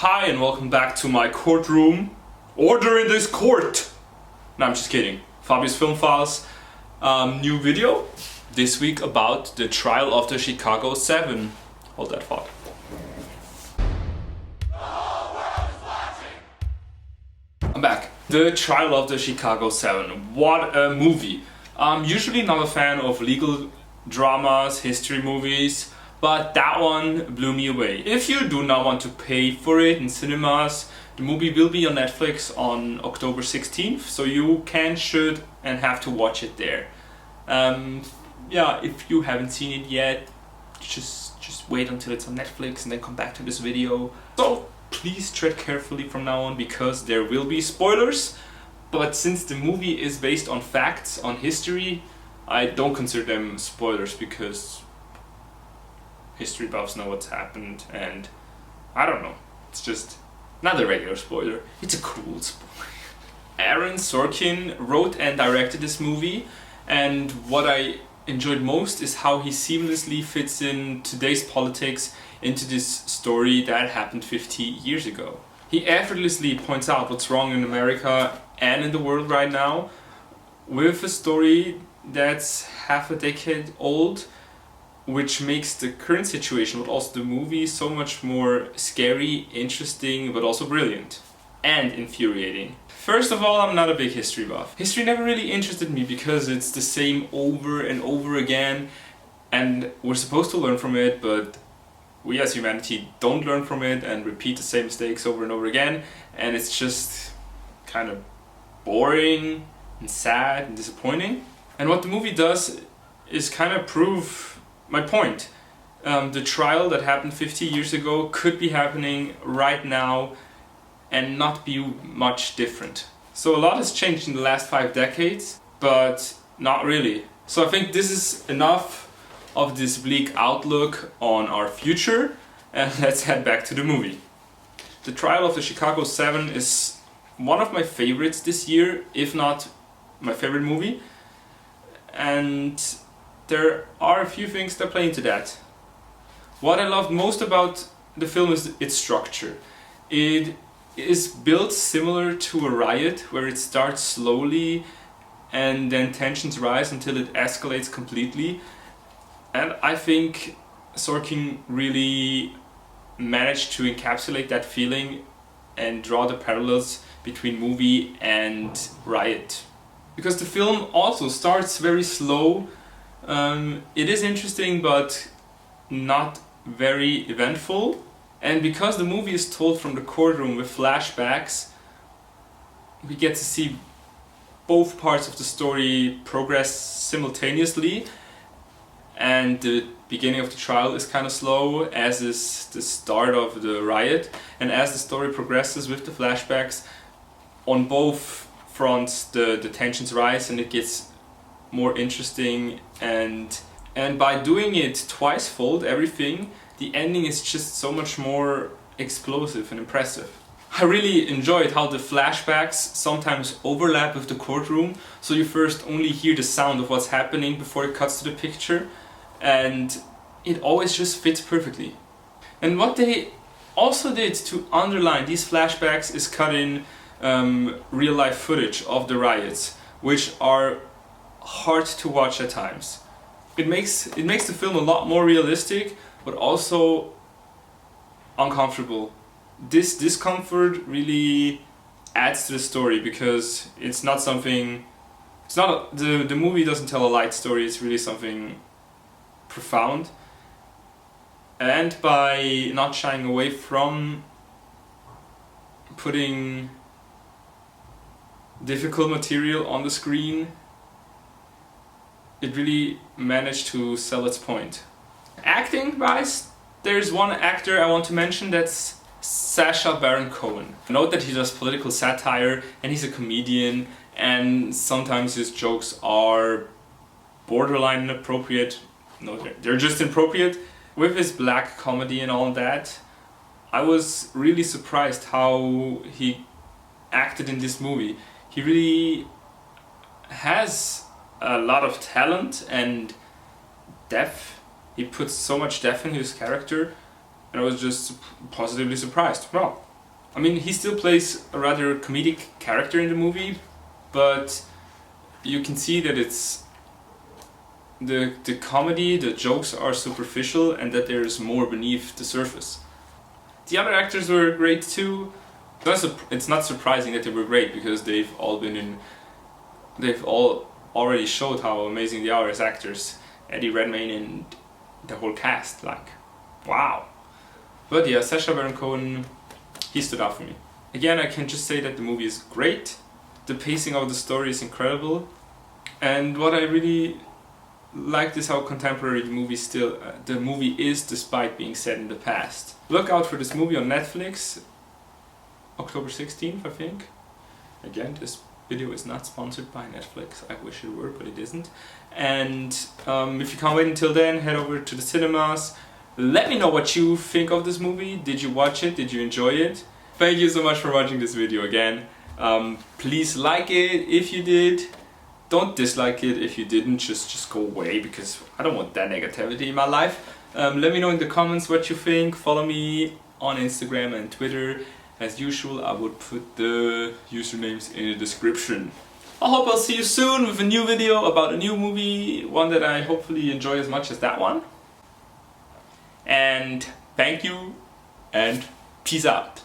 Hi and welcome back to my courtroom. Order in this court! No, I'm just kidding. Fabio's Film Files. New video this week about the trial of the Chicago 7. Hold that thought. I'm back. The trial of the Chicago 7. What a movie. I'm usually not a fan of legal dramas, history movies, but that one blew me away. If you do not want to pay for it in cinemas, the movie will be on Netflix on October 16th, so you can, should, and have to watch it there. Yeah, if you haven't seen it yet, just wait until it's on Netflix and then come back to this video. So please tread carefully from now on because there will be spoilers. But since the movie is based on facts, on history, I don't consider them spoilers because history buffs know what's happened, and I don't know, it's just not a regular spoiler, it's a cool spoiler. Aaron Sorkin wrote and directed this movie, and what I enjoyed most is how he seamlessly fits in today's politics into this story that happened 50 years ago. He effortlessly points out what's wrong in America and in the world right now with a story that's half a decade old, which makes the current situation, but also the movie, so much more scary, interesting, but also brilliant and infuriating. First of all, I'm not a big history buff. History never really interested me because it's the same over and over again, and we're supposed to learn from it, but we as humanity don't learn from it and repeat the same mistakes over and over again, and it's just kind of boring and sad and disappointing. And what the movie does is kind of prove my point. The trial that happened 50 years ago could be happening right now and not be much different. So a lot has changed in the last 5 decades, but not really. So I think this is enough of this bleak outlook on our future, and let's head back to the movie. The trial of the Chicago 7 is one of my favorites this year, if not my favorite movie. And there are a few things that play into that. What I loved most about the film is its structure. It is built similar to a riot, where it starts slowly and then tensions rise until it escalates completely. And I think Sorkin really managed to encapsulate that feeling and draw the parallels between movie and riot. Because the film also starts very slow. It is interesting but not very eventful, and because the movie is told from the courtroom with flashbacks, we get to see both parts of the story progress simultaneously, and the beginning of the trial is kind of slow, as is the start of the riot, and as the story progresses with the flashbacks, on both fronts the tensions rise and it gets more interesting, and by doing it twice-fold everything, the ending is just so much more explosive and impressive. I really enjoyed how the flashbacks sometimes overlap with the courtroom, so you first only hear the sound of what's happening before it cuts to the picture, and it always just fits perfectly. And what they also did to underline these flashbacks is cut in real-life footage of the riots, which are hard to watch at times. It makes the film a lot more realistic, but also uncomfortable. This discomfort really adds to the story because it's not something. It's not the movie doesn't tell a light story. It's really something profound. And by not shying away from putting difficult material on the screen, it really managed to sell its point. Acting wise, there's one actor I want to mention, that's Sacha Baron Cohen. Note that he does political satire and he's a comedian, and sometimes his jokes are borderline inappropriate. No, they're just inappropriate. With his black comedy and all that, I was really surprised how he acted in this movie. He really has a lot of talent and depth. He puts so much depth in his character, and I was just positively surprised. Well, I mean, he still plays a rather comedic character in the movie, but you can see that it's the comedy, the jokes are superficial, and that there's more beneath the surface. The other actors were great too. It's not surprising that they were great because they've all already showed how amazing they are as actors. Eddie Redmayne and the whole cast, like, wow. But yeah, Sacha Baron Cohen, he stood out for me. Again, I can just say that the movie is great. The pacing of the story is incredible. And what I really liked is how contemporary the movie is despite being set in the past. Look out for this movie on Netflix, October 16th, I think. Again, this video is not sponsored by Netflix. I wish it were, but it isn't. And if you can't wait until then, head over to the cinemas. Let me know what you think of this movie. Did you watch it? Did you enjoy it? Thank you so much for watching this video again. Please like it if you did. Don't dislike it if you didn't. Just go away, because I don't want that negativity in my life. Let me know in the comments what you think. Follow me on Instagram and Twitter. As usual, I would put the usernames in the description. I hope I'll see you soon with a new video about a new movie, one that I hopefully enjoy as much as that one. And thank you, and peace out.